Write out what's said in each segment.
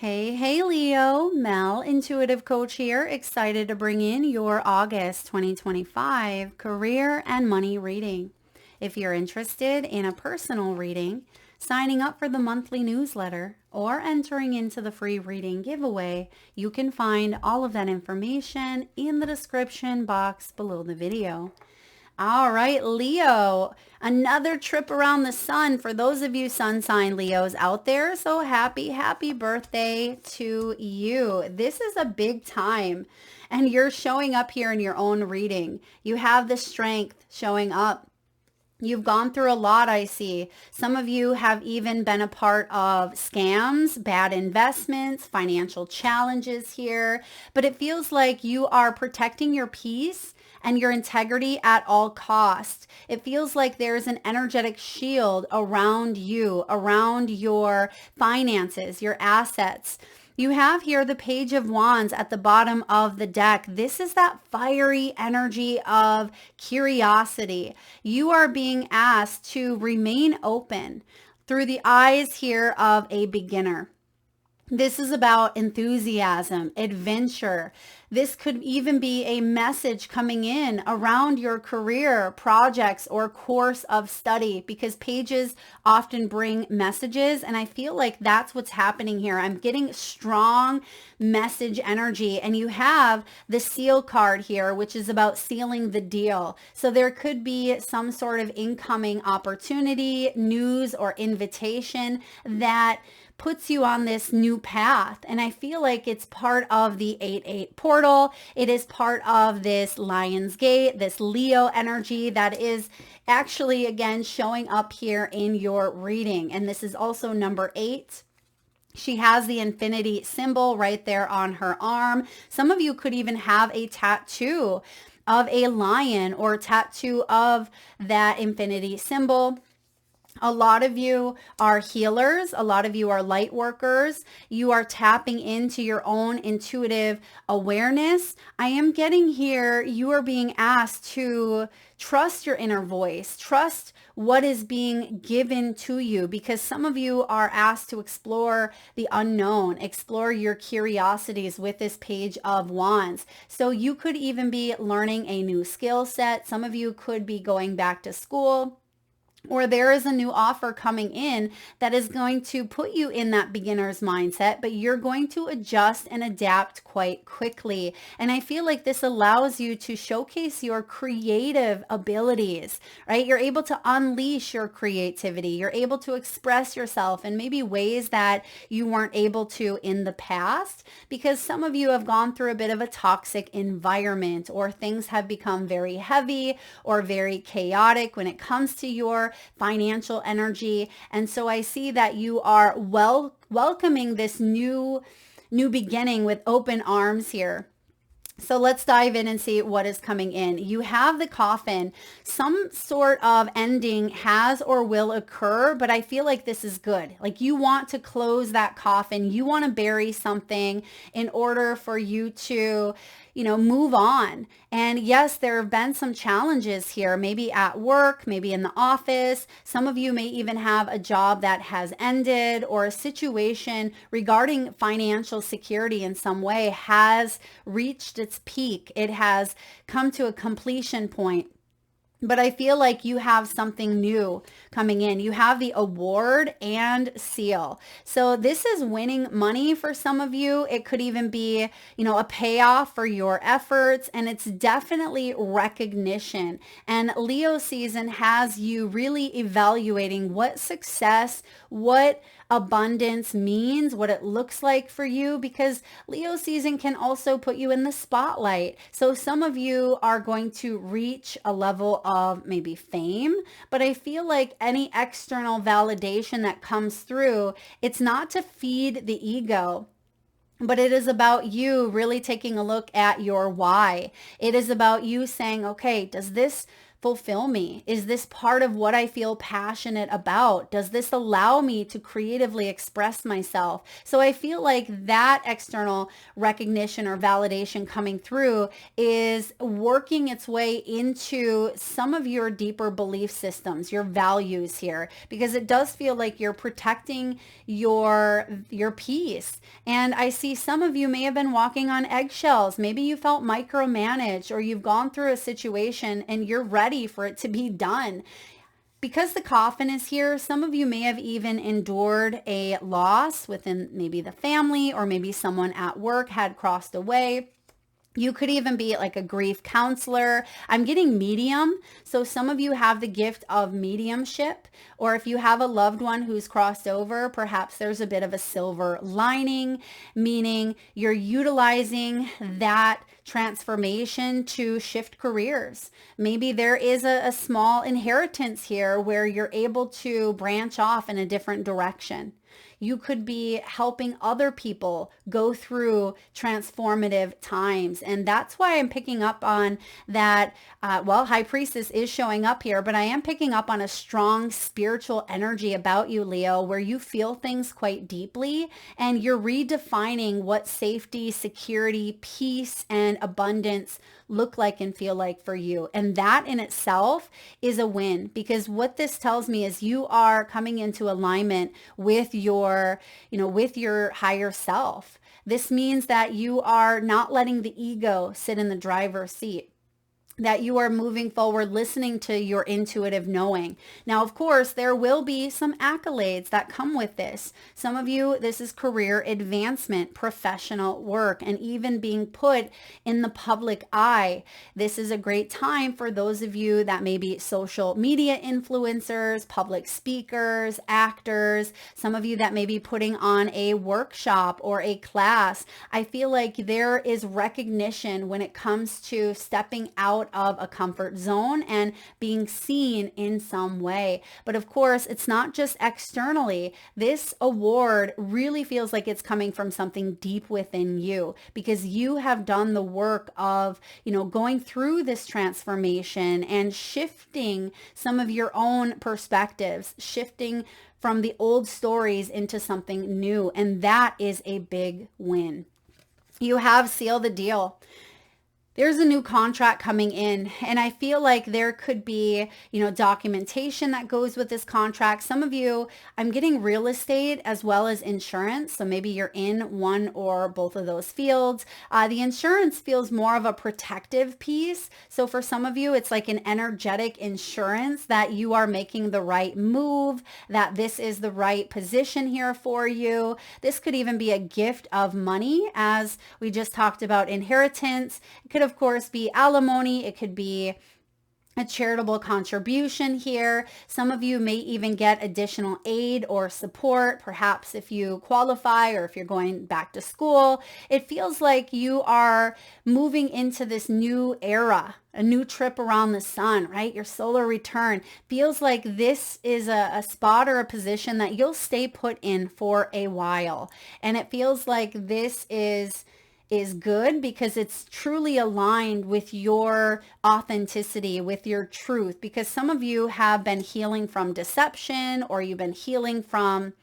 Hey, Leo, Mel, Intuitive Coach here, excited to bring in your August 2025 career and money reading. If you're interested in a personal reading, signing up for the monthly newsletter, or entering into the free reading giveaway, you can find all of that information in the description box below the video. All right, Leo, another trip around the sun for those of you sun sign Leos out there. So happy birthday to you. This is a big time and you're showing up here in your own reading. You have the strength showing up. You've gone through a lot, I see. Some of you have even been a part of scams, bad investments, financial challenges here, but it feels like you are protecting your peace and your integrity at all costs. It feels like there's an energetic shield around you, around your finances, your assets. You have here the Page of Wands at the bottom of the deck. This is that fiery energy of curiosity. You are being asked to remain open through the eyes here of a beginner. This is about enthusiasm, adventure. This could even be a message coming in around your career, projects, or course of study because pages often bring messages. And I feel like that's what's happening here. I'm getting strong message energy. And you have the seal card here, which is about sealing the deal. So there could be some sort of incoming opportunity, news, or invitation that puts you on this new path. And I feel like it's part of the 8-8 portal. It is part of this Lion's Gate, this Leo energy that is actually, again, showing up here in your reading. And this is also number 8. She has the infinity symbol right there on her arm. Some of you could even have a tattoo of a lion or a tattoo of that infinity symbol. A lot of you are healers. A lot of you are light workers. You are tapping into your own intuitive awareness. I am getting here, you are being asked to trust your inner voice, trust what is being given to you, because some of you are asked to explore the unknown, explore your curiosities with this Page of Wands. So you could even be learning a new skill set. Some of you could be going back to school, or there is a new offer coming in that is going to put you in that beginner's mindset, but you're going to adjust and adapt quite quickly. And I feel like this allows you to showcase your creative abilities, right? You're able to unleash your creativity. You're able to express yourself in maybe ways that you weren't able to in the past, because some of you have gone through a bit of a toxic environment, or things have become very heavy or very chaotic when it comes to your financial energy. And so I see that you are welcoming this new beginning with open arms here. So let's dive in and see what is coming in. You have the coffin. Some sort of ending has or will occur, but I feel like this is good. Like you want to close that coffin. You want to bury something in order for you to, move on. And yes, there have been some challenges here, maybe at work, maybe in the office. Some of you may even have a job that has ended, or a situation regarding financial security in some way has reached its peak. It has come to a completion point. But I feel like you have something new coming in. You have the award and seal. So this is winning money for some of you. It could even be, a payoff for your efforts. And it's definitely recognition. And Leo season has you really evaluating what success, what abundance means, what it looks like for you, because Leo season can also put you in the spotlight. So some of you are going to reach a level of maybe fame, but I feel like any external validation that comes through, it's not to feed the ego, but it is about you really taking a look at your why. It is about you saying, okay, does this fulfill me? Is this part of what I feel passionate about? Does this allow me to creatively express myself? So I feel like that external recognition or validation coming through is working its way into some of your deeper belief systems, your values here, because it does feel like you're protecting your peace. And I see some of you may have been walking on eggshells. Maybe you felt micromanaged, or you've gone through a situation and you're ready for it to be done. Because the coffin is here, some of you may have even endured a loss within maybe the family, or maybe someone at work had crossed away. You could even be like a grief counselor. I'm getting medium. So some of you have the gift of mediumship, or if you have a loved one who's crossed over, perhaps there's a bit of a silver lining, meaning you're utilizing that transformation to shift careers. Maybe there is a small inheritance here where you're able to branch off in a different direction. You could be helping other people go through transformative times. And that's why I'm picking up on that. High Priestess is showing up here, but I am picking up on a strong spiritual energy about you, Leo, where you feel things quite deeply and you're redefining what safety, security, peace, and abundance look like and feel like for you. And that in itself is a win, because what this tells me is you are coming into alignment with your higher self. This means that you are not letting the ego sit in the driver's seat, that you are moving forward, listening to your intuitive knowing. Now, of course, there will be some accolades that come with this. Some of you, this is career advancement, professional work, and even being put in the public eye. This is a great time for those of you that may be social media influencers, public speakers, actors, some of you that may be putting on a workshop or a class. I feel like there is recognition when it comes to stepping out of a comfort zone and being seen in some way. But of course, it's not just externally. This award really feels like it's coming from something deep within you, because you have done the work of, going through this transformation and shifting some of your own perspectives, shifting from the old stories into something new. And that is a big win. You have sealed the deal. There's a new contract coming in, and I feel like there could be, documentation that goes with this contract. Some of you, I'm getting real estate as well as insurance. So maybe you're in one or both of those fields. The insurance feels more of a protective piece. So for some of you, it's like an energetic insurance that you are making the right move, that this is the right position here for you. This could even be a gift of money, as we just talked about inheritance. It could, of course, be alimony. It could be a charitable contribution here. Some of you may even get additional aid or support, perhaps if you qualify or if you're going back to school. It feels like you are moving into this new era, a new trip around the sun, right? Your solar return feels like this is a spot or a position that you'll stay put in for a while. And it feels like this is good because it's truly aligned with your authenticity, with your truth, because some of you have been healing from deception, or you've been healing from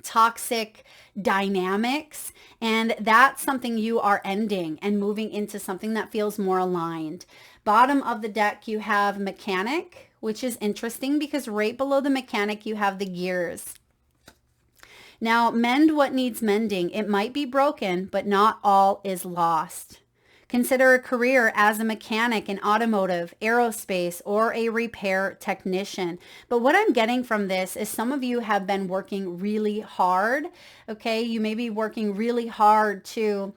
toxic dynamics, and that's something you are ending and moving into something that feels more aligned. Bottom of the deck, you have mechanic, which is interesting because right below the mechanic, you have the gears. Now, mend what needs mending. It might be broken, but not all is lost. Consider a career as a mechanic in automotive, aerospace, or a repair technician. But what I'm getting from this is some of you have been working really hard, okay? You may be working really hard to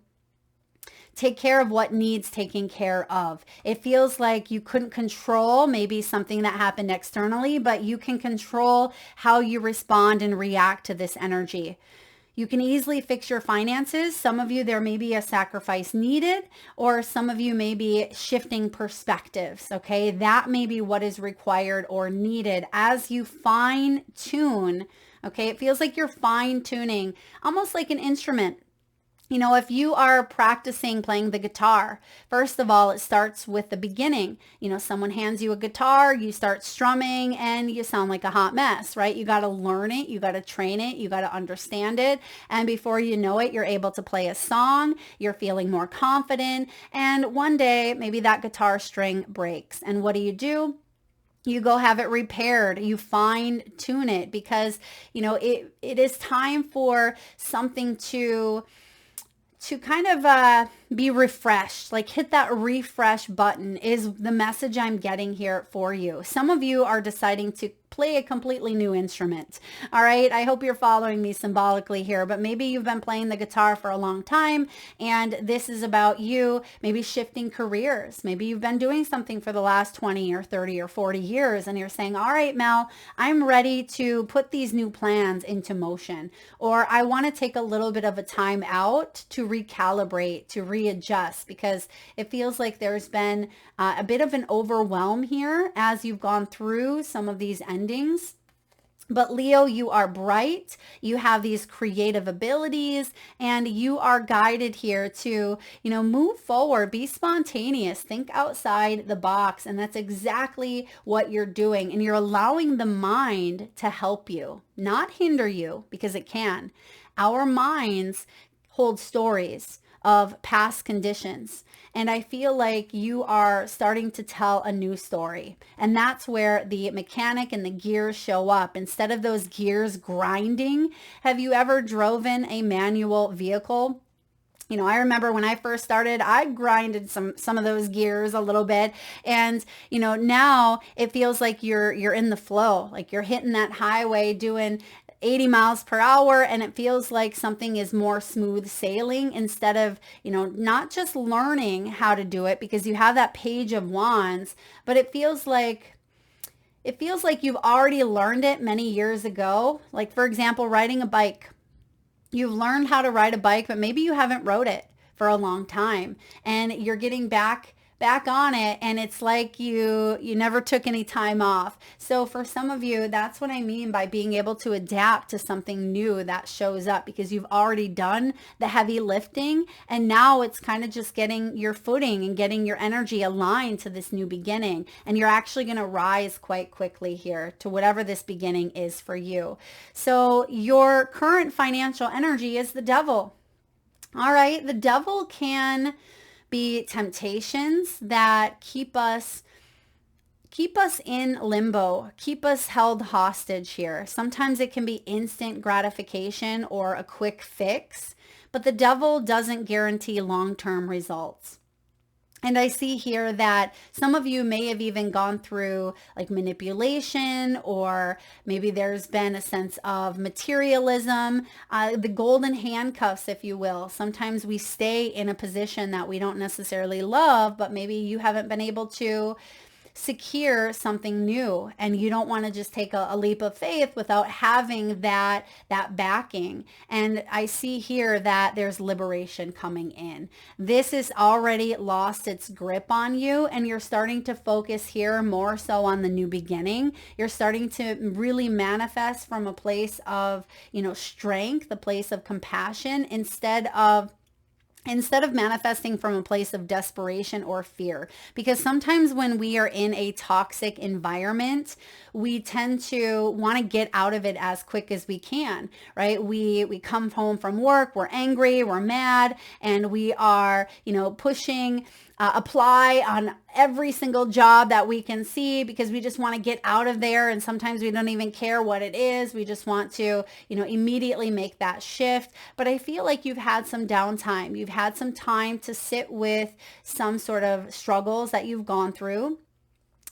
take care of what needs taking care of. It feels like you couldn't control maybe something that happened externally, but you can control how you respond and react to this energy. You can easily fix your finances. Some of you, there may be a sacrifice needed, or some of you may be shifting perspectives, okay? That may be what is required or needed as you fine tune, okay? It feels like you're fine tuning, almost like an instrument. If you are practicing playing the guitar, first of all, it starts with the beginning. Someone hands you a guitar, you start strumming, and you sound like a hot mess, right? You got to learn it, you got to train it, you got to understand it. And before you know it, you're able to play a song, you're feeling more confident. And one day, maybe that guitar string breaks. And what do? You go have it repaired, you fine tune it, because it is time for something to kind of be refreshed, like hit that refresh button is the message I'm getting here for you. Some of you are deciding to play a completely new instrument. All right. I hope you're following me symbolically here, but maybe you've been playing the guitar for a long time and this is about you maybe shifting careers. Maybe you've been doing something for the last 20 or 30 or 40 years and you're saying, all right, Mel, I'm ready to put these new plans into motion, or I want to take a little bit of a time out to recalibrate, to readjust, because it feels like there's been a bit of an overwhelm here as you've gone through some of these endings. But Leo, you are bright, you have these creative abilities, and you are guided here to, move forward, be spontaneous, think outside the box. And that's exactly what you're doing. And you're allowing the mind to help you, not hinder you, because it can. Our minds hold stories of past conditions. And I feel like you are starting to tell a new story. And that's where the mechanic and the gears show up. Instead of those gears grinding, have you ever driven a manual vehicle? I remember when I first started, I grinded some of those gears a little bit. And, now it feels like you're in the flow, like you're hitting that highway doing 80 miles per hour, and it feels like something is more smooth sailing instead of, not just learning how to do it because you have that page of wands, but it feels like you've already learned it many years ago. Like, for example, riding a bike. You've learned how to ride a bike, but maybe you haven't rode it for a long time and you're getting back on it, and it's like you never took any time off. So for some of you, that's what I mean by being able to adapt to something new that shows up, because you've already done the heavy lifting and now it's kind of just getting your footing and getting your energy aligned to this new beginning, and you're actually going to rise quite quickly here to whatever this beginning is for you. So your current financial energy is the devil. All right, the devil can be temptations that keep us in limbo, keep us held hostage here. Sometimes it can be instant gratification or a quick fix, but the devil doesn't guarantee long-term results. And I see here that some of you may have even gone through like manipulation, or maybe there's been a sense of materialism, the golden handcuffs, if you will. Sometimes we stay in a position that we don't necessarily love, but maybe you haven't been able to secure something new, and you don't want to just take a leap of faith without having that backing. And I see here that there's liberation coming in. This has already lost its grip on you, and you're starting to focus here more so on the new beginning. You're starting to really manifest from a place of, strength, a place of compassion, instead of manifesting from a place of desperation or fear. Because sometimes when we are in a toxic environment, we tend to want to get out of it as quick as we can, right? We come home from work, we're angry, we're mad, and we are, pushing apply on every single job that we can see because we just want to get out of there. And sometimes we don't even care what it is. We just want to, immediately make that shift. But I feel like you've had some downtime. You've had some time to sit with some sort of struggles that you've gone through.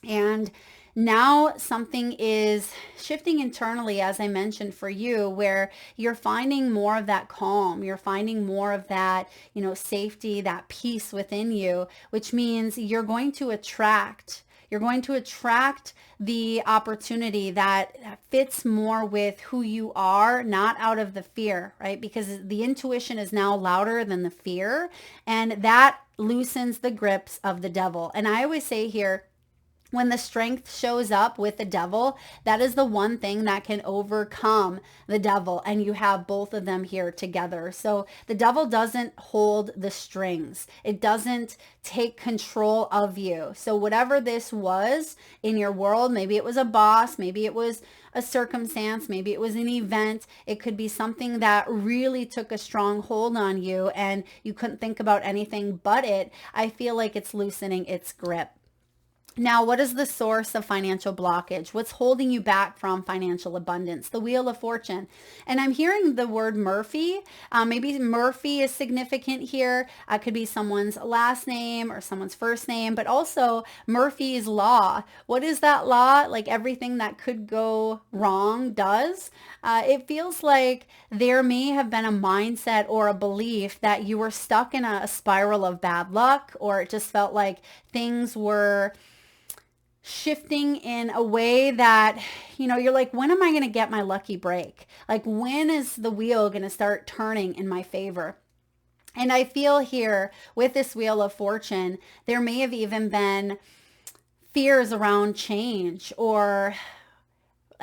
And now something is shifting internally, as I mentioned, for you, where you're finding more of that calm. You're finding more of that, safety, that peace within you, which means you're going to attract the opportunity that fits more with who you are, not out of the fear, right? Because the intuition is now louder than the fear, and that loosens the grips of the devil. And I always say here, When the strength shows up with the devil, that is the one thing that can overcome the devil. And you have both of them here together. So the devil doesn't hold the strings. It doesn't take control of you. So whatever this was in your world, maybe it was a boss, maybe it was a circumstance, maybe it was an event. It could be something that really took a strong hold on you and you couldn't think about anything but it. I feel like it's loosening its grip. Now, what is the source of financial blockage? What's holding you back from financial abundance? The Wheel of Fortune. And I'm hearing the word Murphy. Maybe Murphy is significant here. It could be someone's last name or someone's first name, but also Murphy's Law. What is that law? Like everything that could go wrong does. It feels like there may have been a mindset or a belief that you were stuck in a spiral of bad luck, or it just felt like things were shifting in a way that, you're like, when am I going to get my lucky break? Like, when is the wheel going to start turning in my favor? And I feel here with this Wheel of Fortune, there may have even been fears around change, or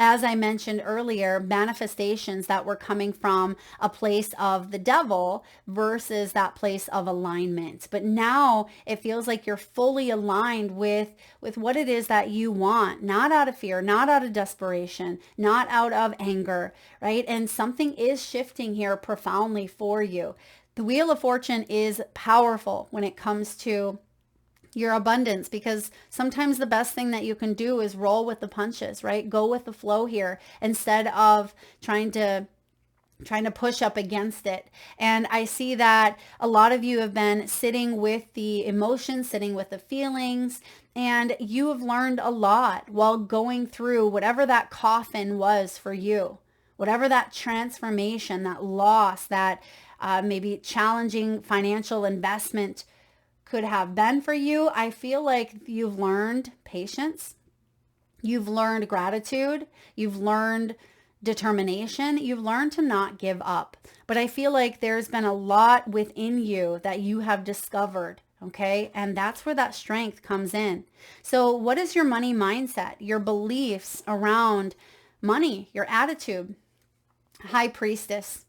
as I mentioned earlier, manifestations that were coming from a place of the devil versus that place of alignment. But now it feels like you're fully aligned with what it is that you want, not out of fear, not out of desperation, not out of anger, right? And something is shifting here profoundly for you. The Wheel of Fortune is powerful when it comes to your abundance, because sometimes the best thing that you can do is roll with the punches, right? Go with the flow here instead of trying to push up against it. And I see that a lot of you have been sitting with the emotions, sitting with the feelings, and you have learned a lot while going through whatever that coffin was for you, whatever that transformation, that loss, that maybe challenging financial investment could have been for you. I feel like you've learned patience, you've learned gratitude, you've learned determination, you've learned to not give up. But I feel like there's been a lot within you that you have discovered, okay? And that's where that strength comes in. So what is your money mindset, your beliefs around money, your attitude? High Priestess.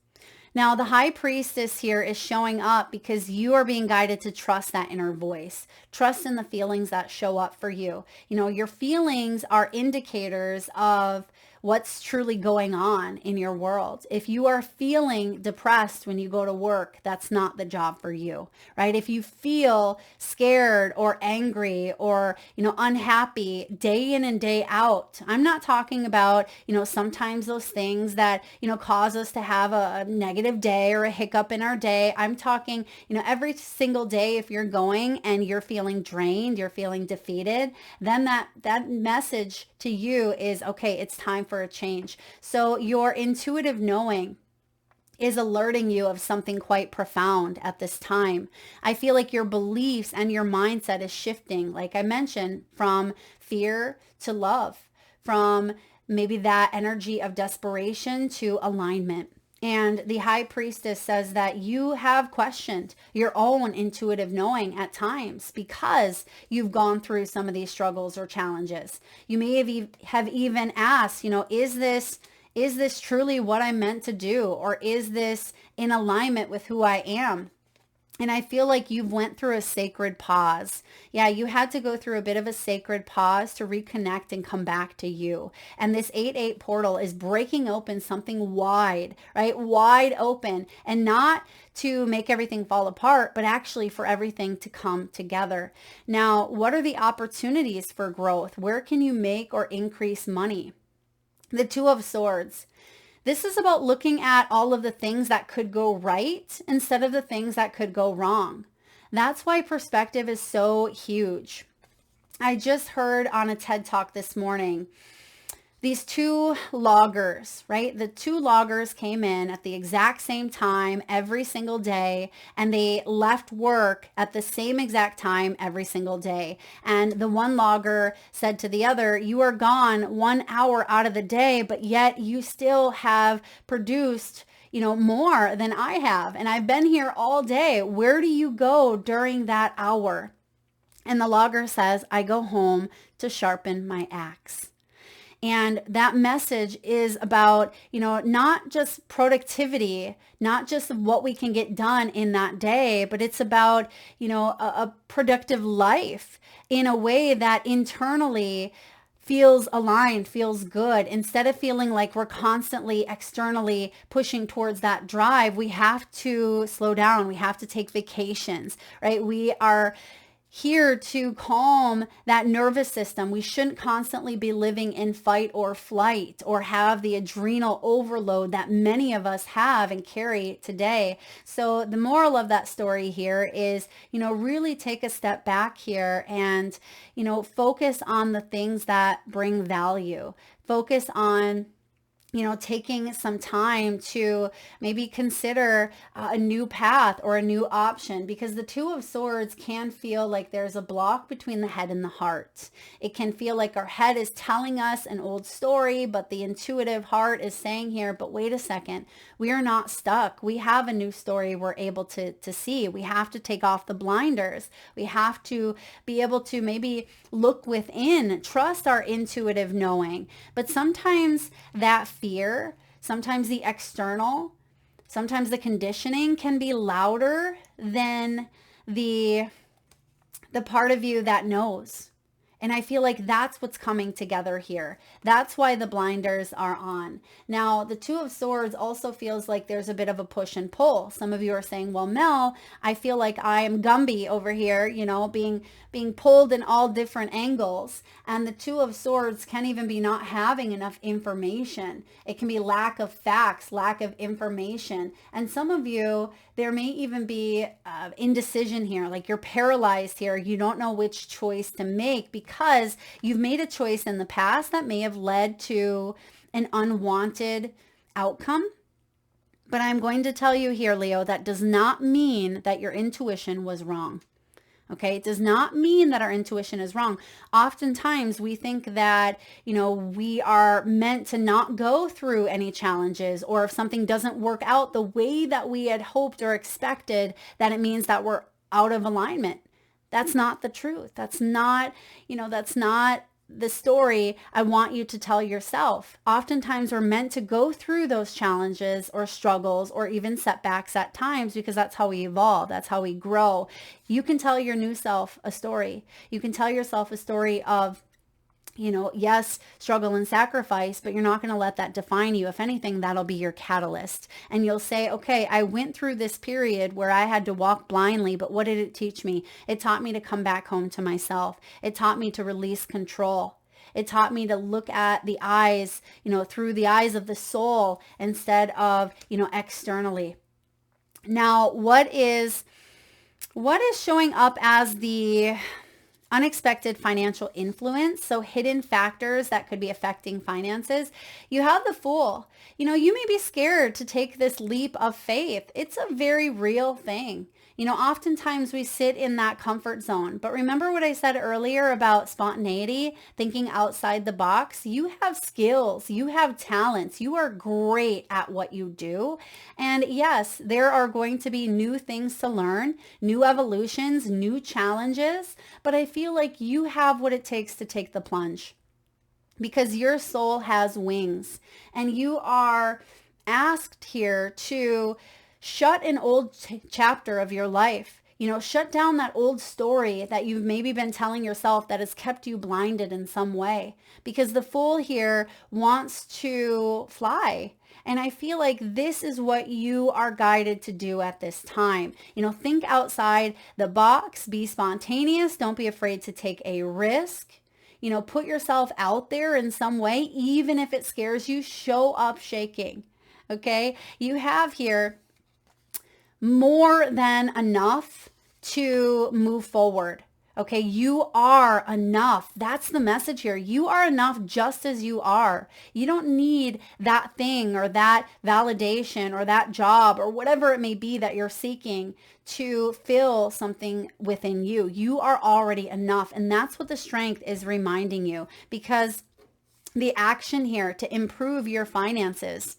Now, the High Priestess here is showing up because you are being guided to trust that inner voice. Trust in the feelings that show up for you. Your feelings are indicators of what's truly going on in your world. If you are feeling depressed when you go to work, that's not the job for you, right? If you feel scared or angry or, unhappy day in and day out, I'm not talking about, sometimes those things that, cause us to have a negative day or a hiccup in our day. I'm talking, every single day, if you're going and you're feeling drained, you're feeling defeated, then that message to you is, okay, it's time for a change. So your intuitive knowing is alerting you of something quite profound at this time. I feel like your beliefs and your mindset is shifting, like I mentioned, from fear to love, from maybe that energy of desperation to alignment. And the High Priestess says that you have questioned your own intuitive knowing at times because you've gone through some of these struggles or challenges. You may have even asked, is this truly what I'm meant to do? Or is this in alignment with who I am? And I feel like you've went through a sacred pause. Yeah, you had to go through a bit of a sacred pause to reconnect and come back to you. And this 8-8 portal is breaking open something wide, right? Wide open, and not to make everything fall apart, but actually for everything to come together. Now, what are the opportunities for growth? Where can you make or increase money? The Two of Swords. This is about looking at all of the things that could go right instead of the things that could go wrong. That's why perspective is so huge. I just heard on a TED Talk this morning, these two loggers, right? The two loggers came in at the exact same time every single day, and they left work at the same exact time every single day. And the one logger said to the other, you are gone 1 hour out of the day, but yet you still have produced more than I have. And I've been here all day. Where do you go during that hour? And the logger says, I go home to sharpen my axe. And that message is about, not just productivity, not just what we can get done in that day, but it's about, a productive life in a way that internally feels aligned, feels good. Instead of feeling like we're constantly externally pushing towards that drive, we have to slow down. We have to take vacations, right? We are here to calm that nervous system. We shouldn't constantly be living in fight or flight or have the adrenal overload that many of us have and carry today. So the moral of that story here is, really take a step back here and, focus on the things that bring value. Focus on taking some time to maybe consider a new path or a new option, because the Two of Swords can feel like there's a block between the head and the heart. It can feel like our head is telling us an old story, but the intuitive heart is saying here, but wait a second, we are not stuck. We have a new story we're able to see. We have to take off the blinders. We have to be able to maybe look within, trust our intuitive knowing. But sometimes that fear, sometimes the external, sometimes the conditioning can be louder than the part of you that knows. And I feel like that's what's coming together here. That's why the blinders are on. Now, the Two of Swords also feels like there's a bit of a push and pull. Some of you are saying, well, Mel, I feel like I am Gumby over here, being pulled in all different angles. And the Two of Swords can even be not having enough information. It can be lack of facts, lack of information. And some of you, there may even be indecision here, like you're paralyzed here. You don't know which choice to make because you've made a choice in the past that may have led to an unwanted outcome. But I'm going to tell you here, Leo, that does not mean that your intuition was wrong. Okay, it does not mean that our intuition is wrong. Oftentimes we think that, we are meant to not go through any challenges, or if something doesn't work out the way that we had hoped or expected, that it means that we're out of alignment. That's not the truth. That's not the story I want you to tell yourself. Oftentimes we're meant to go through those challenges or struggles or even setbacks at times because that's how we evolve. That's how we grow. You can tell your new self a story. You can tell yourself a story of, yes, struggle and sacrifice, but you're not going to let that define you. If anything, that'll be your catalyst. And you'll say, okay, I went through this period where I had to walk blindly, but what did it teach me? It taught me to come back home to myself. It taught me to release control. It taught me to look at the eyes, through the eyes of the soul instead of, externally. Now, what is showing up as the unexpected financial influence, so hidden factors that could be affecting finances? You have the Fool. You may be scared to take this leap of faith. It's a very real thing. Oftentimes we sit in that comfort zone. But remember what I said earlier about spontaneity, thinking outside the box? You have skills, you have talents, you are great at what you do. And yes, there are going to be new things to learn, new evolutions, new challenges. But I feel like you have what it takes to take the plunge, because your soul has wings, and you are asked here to shut an old chapter of your life. Shut down that old story that you've maybe been telling yourself that has kept you blinded in some way, because the Fool here wants to fly. And I feel like this is what you are guided to do at this time. Think outside the box, be spontaneous. Don't be afraid to take a risk. Put yourself out there in some way, even if it scares you. Show up shaking. Okay. You have here more than enough to move forward. Okay, you are enough. That's the message here. You are enough just as you are. You don't need that thing or that validation or that job or whatever it may be that you're seeking to fill something within you. You are already enough. And that's what the strength is reminding you, because the action here to improve your finances,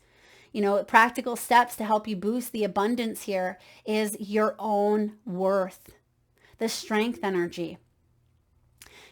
practical steps to help you boost the abundance here is your own worth, the strength energy.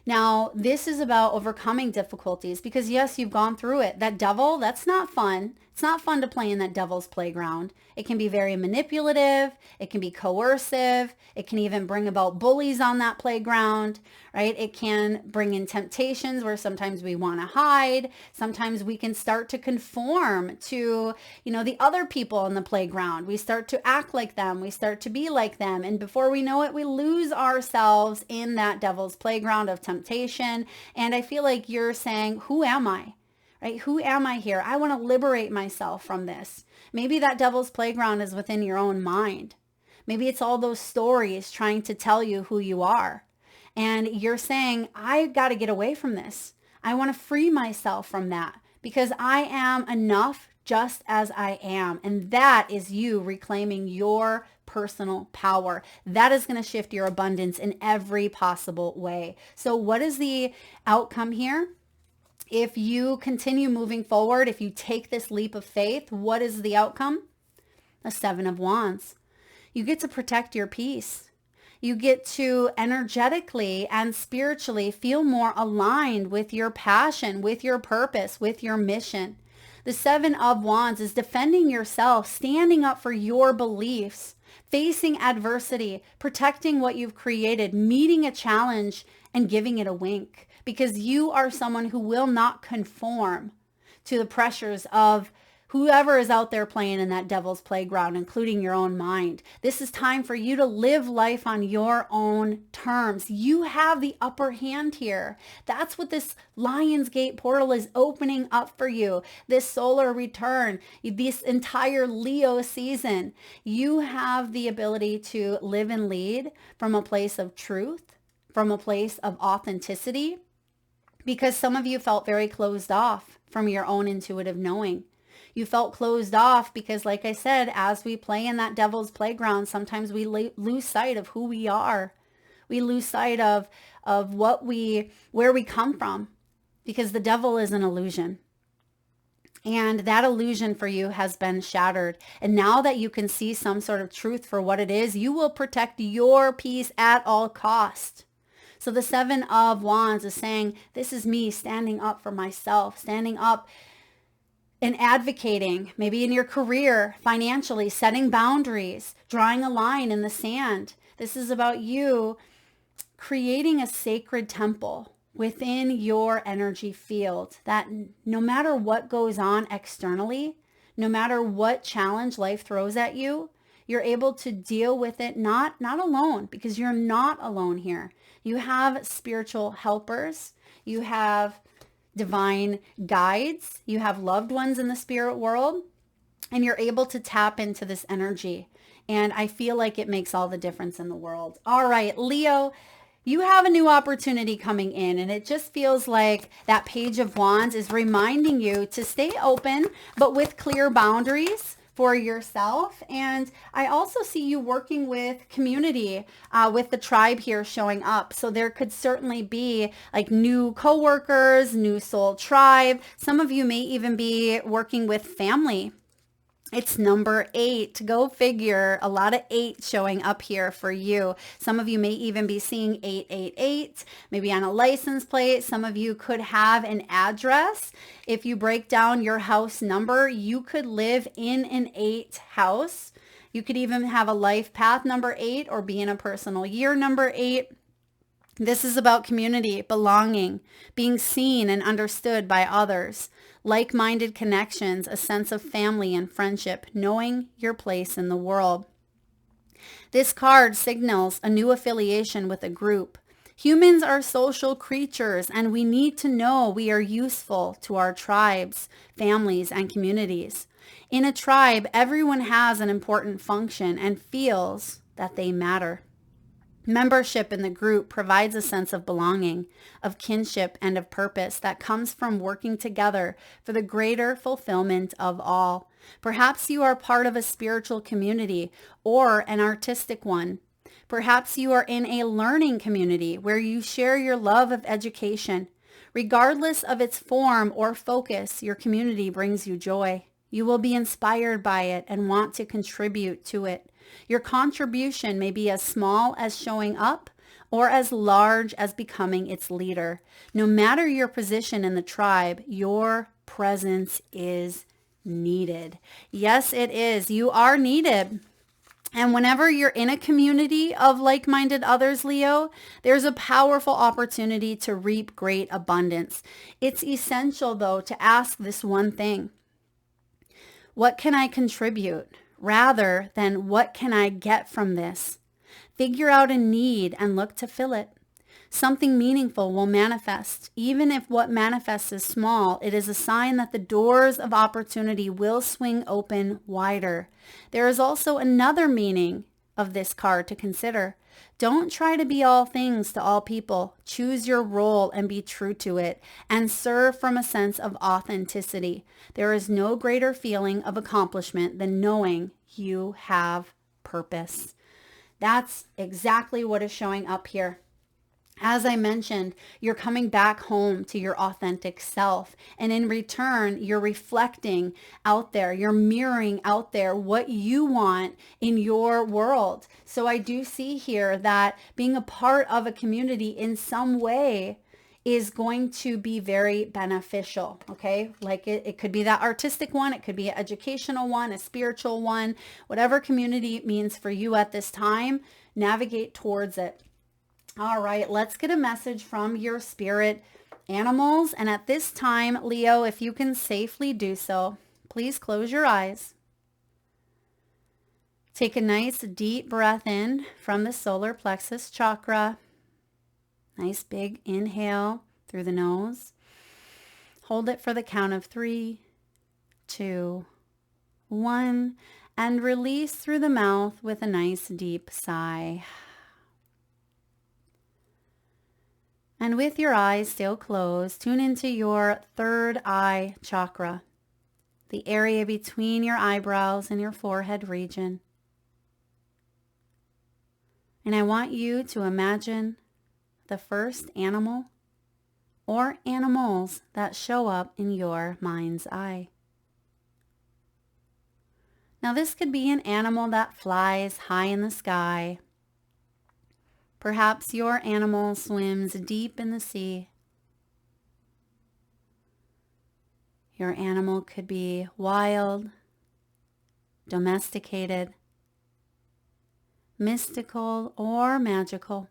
Now, this is about overcoming difficulties because yes, you've gone through it. That devil, that's not fun. It's not fun to play in that devil's playground. It can be very manipulative. It can be coercive. It can even bring about bullies on that playground, right? It can bring in temptations where sometimes we want to hide. Sometimes we can start to conform to, the other people in the playground. We start to act like them. We start to be like them. And before we know it, we lose ourselves in that devil's playground of temptation. And I feel like you're saying, who am I? Right? Who am I here? I want to liberate myself from this. Maybe that devil's playground is within your own mind. Maybe it's all those stories trying to tell you who you are. And you're saying, I got to get away from this. I want to free myself from that because I am enough just as I am. And that is you reclaiming your personal power. That is going to shift your abundance in every possible way. So what is the outcome here? If you continue moving forward, if you take this leap of faith, what is the outcome? A 7 of Wands. You get to protect your peace. You get to energetically and spiritually feel more aligned with your passion, with your purpose, with your mission. The 7 of Wands is defending yourself, standing up for your beliefs, facing adversity, protecting what you've created, meeting a challenge, and giving it a wink. Because you are someone who will not conform to the pressures of whoever is out there playing in that devil's playground, including your own mind. This is time for you to live life on your own terms. You have the upper hand here. That's what this Lion's Gate portal is opening up for you. This solar return, this entire Leo season. You have the ability to live and lead from a place of truth, from a place of authenticity, because some of you felt very closed off from your own intuitive knowing. You felt closed off because, like I said, as we play in that devil's playground, sometimes we lose sight of who we are. We lose sight of where we come from, because the devil is an illusion. And that illusion for you has been shattered. And now that you can see some sort of truth for what it is, you will protect your peace at all cost. So the 7 of Wands is saying, this is me standing up for myself, standing up and advocating, maybe in your career, financially, setting boundaries, drawing a line in the sand. This is about you creating a sacred temple within your energy field that no matter what goes on externally, no matter what challenge life throws at you, you're able to deal with it not alone, because you're not alone here. You have spiritual helpers. You have divine guides. You have loved ones in the spirit world, and you're able to tap into this energy. And I feel like it makes all the difference in the world. All right, Leo, you have a new opportunity coming in, and it just feels like that Page of Wands is reminding you to stay open, but with clear boundaries for yourself. And I also see you working with community, with the tribe here showing up. So there could certainly be like new coworkers, new soul tribe. Some of you may even be working with family. It's number 8. Go figure. A lot of 8 showing up here for you. Some of you may even be seeing 888, maybe on a license plate. Some of you could have an address. If you break down your house number, you could live in an 8 house. You could even have a life path number 8 or be in a personal year number 8. This is about community, belonging, being seen and understood by others, like-minded connections, a sense of family and friendship, knowing your place in the world. This card signals a new affiliation with a group. Humans are social creatures, and we need to know we are useful to our tribes, families, and communities. In a tribe, everyone has an important function and feels that they matter. Membership in the group provides a sense of belonging, of kinship, and of purpose that comes from working together for the greater fulfillment of all. Perhaps you are part of a spiritual community or an artistic one. Perhaps you are in a learning community where you share your love of education. Regardless of its form or focus, your community brings you joy. You will be inspired by it and want to contribute to it. Your contribution may be as small as showing up or as large as becoming its leader. No matter your position in the tribe, your presence is needed. Yes, it is. You are needed. And whenever you're in a community of like-minded others, Leo, there's a powerful opportunity to reap great abundance. It's essential, though, to ask this one thing. What can I contribute? Rather than what can I get from this? Figure out a need and look to fill it. Something meaningful will manifest. Even if what manifests is small, it is a sign that the doors of opportunity will swing open wider. There is also another meaning of this card to consider. Don't try to be all things to all people. Choose your role and be true to it, and serve from a sense of authenticity. There is no greater feeling of accomplishment than knowing you have purpose. That's exactly what is showing up here. As I mentioned, you're coming back home to your authentic self. And in return, you're reflecting out there. You're mirroring out there what you want in your world. So I do see here that being a part of a community in some way is going to be very beneficial, okay? Like it could be that artistic one, it could be an educational one, a spiritual one, whatever community means for you at this time, navigate towards it. All right, let's get a message from your spirit animals. And at this time, Leo, if you can safely do so, please close your eyes. Take a nice deep breath in from the solar plexus chakra. Nice big inhale through the nose. Hold it for the count of 3, 2, 1, and release through the mouth with a nice deep sigh. And with your eyes still closed, tune into your third eye chakra, the area between your eyebrows and your forehead region. And I want you to imagine the first animal or animals that show up in your mind's eye. Now this could be an animal that flies high in the sky. Perhaps your animal swims deep in the sea. Your animal could be wild, domesticated, mystical, or magical.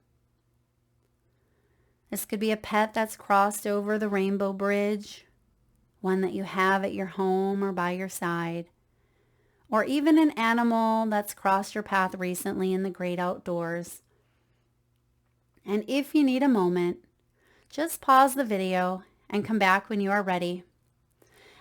This could be a pet that's crossed over the rainbow bridge, one that you have at your home or by your side, or even an animal that's crossed your path recently in the great outdoors. And if you need a moment, just pause the video and come back when you are ready.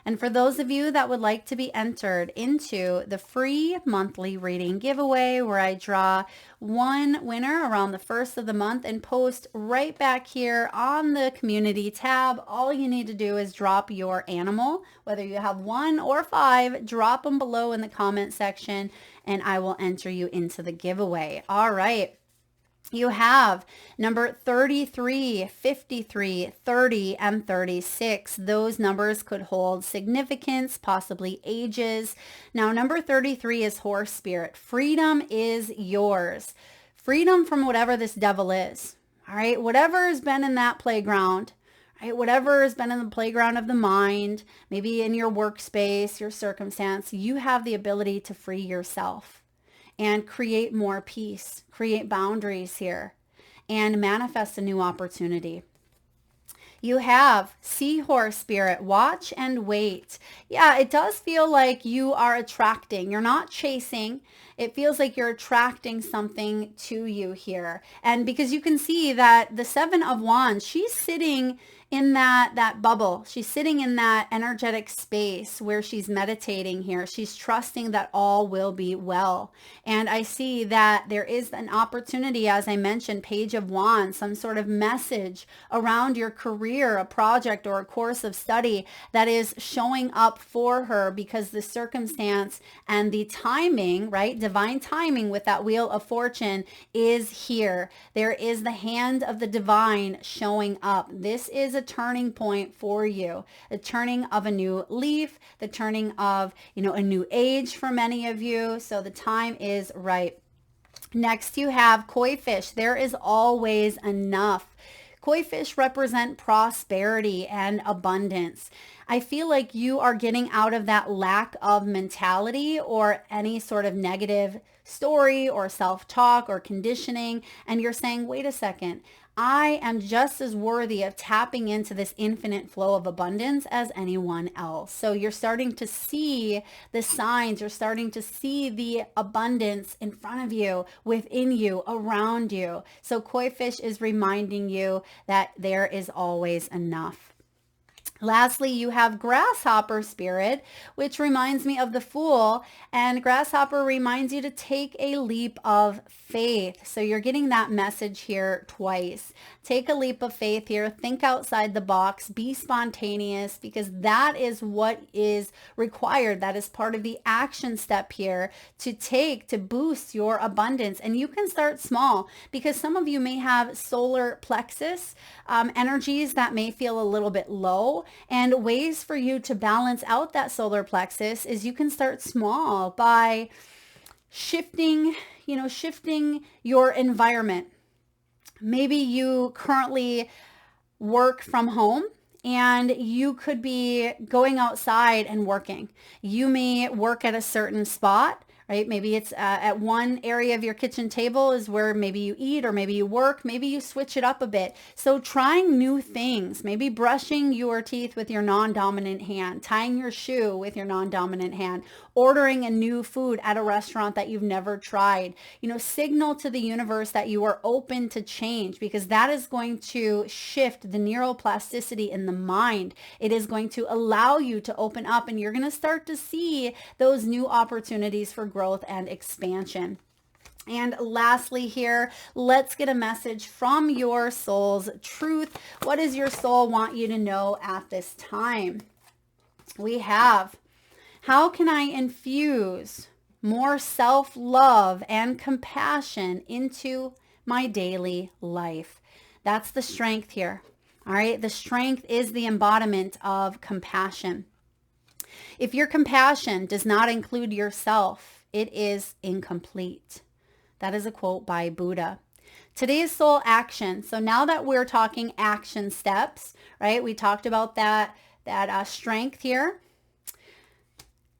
And for those of you that would like to be entered into the free monthly reading giveaway, where I draw one winner around the first of the month and post right back here on the community tab, all you need to do is drop your animal, whether you have 1 or 5, drop them below in the comment section and I will enter you into the giveaway. All right. You have number 33, 53, 30, and 36. Those numbers could hold significance, possibly ages. Now, number 33 is horse spirit. Freedom is yours. Freedom from whatever this devil is. All right. Whatever has been in that playground. Right? Whatever has been in the playground of the mind, maybe in your workspace, your circumstance, you have the ability to free yourself and create more peace, create boundaries here, and manifest a new opportunity. You have seahorse spirit, watch and wait. Yeah, it does feel like you are attracting. You're not chasing. It feels like you're attracting something to you here. And because you can see that the 7 of Wands, she's sitting in that bubble. She's sitting in that energetic space where she's meditating here. She's trusting that all will be well. And I see that there is an opportunity, as I mentioned, Page of Wands, some sort of message around your career, a project or a course of study that is showing up for her, because the circumstance and the timing, right? Divine timing with that Wheel of Fortune is here. There is the hand of the divine showing up. This is a turning point for you, the turning of a new leaf, the turning of, a new age for many of you. So the time is right. Next, you have koi fish. There is always enough. Koi fish represent prosperity and abundance. I feel like you are getting out of that lack of mentality or any sort of negative story or self-talk or conditioning, and you're saying, wait a second, I am just as worthy of tapping into this infinite flow of abundance as anyone else. So you're starting to see the signs, you're starting to see the abundance in front of you, within you, around you. So koi fish is reminding you that there is always enough. Lastly, you have grasshopper spirit, which reminds me of the Fool, and grasshopper reminds you to take a leap of faith. So you're getting that message here twice. Take a leap of faith here. Think outside the box. Be spontaneous, because that is what is required. That is part of the action step here to take to boost your abundance. And you can start small, because some of you may have solar plexus energies that may feel a little bit low. And ways for you to balance out that solar plexus is you can start small by shifting your environment. Maybe you currently work from home and you could be going outside and working. You may work at a certain spot, right? Maybe it's at one area of your kitchen table is where maybe you eat, or maybe you work, maybe you switch it up a bit. So trying new things, maybe brushing your teeth with your non-dominant hand, tying your shoe with your non-dominant hand, ordering a new food at a restaurant that you've never tried. Signal to the universe that you are open to change, because that is going to shift the neuroplasticity in the mind. It is going to allow you to open up, and you're going to start to see those new opportunities for growth and expansion. And lastly here, let's get a message from your soul's truth. What does your soul want you to know at this time? We have, how can I infuse more self-love and compassion into my daily life? That's the strength here. All right. The strength is the embodiment of compassion. If your compassion does not include yourself, it is incomplete. That is a quote by Buddha. Today's soul action. So now that we're talking action steps, right? We talked about that strength here.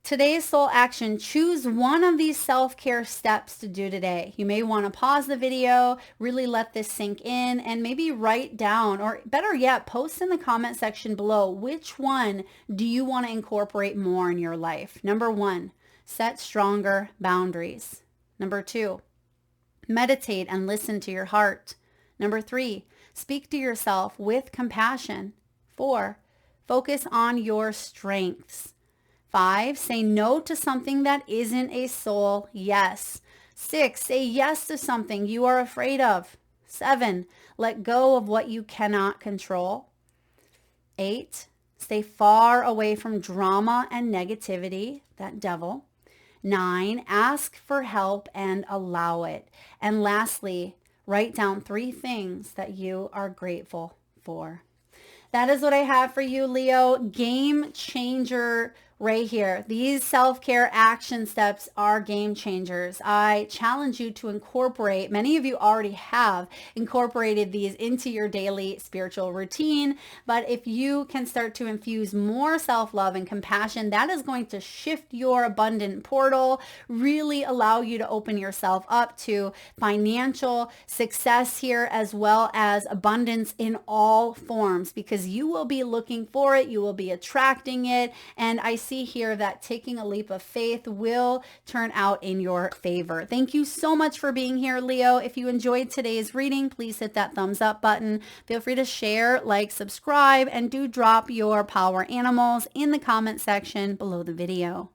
Today's soul action, choose one of these self-care steps to do today. You may want to pause the video, really let this sink in, and maybe write down, or better yet, post in the comment section below, which one do you want to incorporate more in your life? Number 1, set stronger boundaries. Number 2, meditate and listen to your heart. Number 3, speak to yourself with compassion. 4, focus on your strengths. 5, say no to something that isn't a soul yes. 6, say yes to something you are afraid of. 7, let go of what you cannot control. 8, stay far away from drama and negativity, that devil. 9, ask for help and allow it. And lastly, write down 3 things that you are grateful for. That is what I have for you, Leo. Game changer right here. These self-care action steps are game changers. I challenge you to incorporate, many of you already have incorporated these into your daily spiritual routine, but if you can start to infuse more self-love and compassion, that is going to shift your abundant portal, really allow you to open yourself up to financial success here, as well as abundance in all forms, because you will be looking for it, you will be attracting it, and I see here that taking a leap of faith will turn out in your favor. Thank you so much for being here, Leo. If you enjoyed today's reading, please hit that thumbs up button. Feel free to share, like, subscribe, and do drop your power animals in the comment section below the video.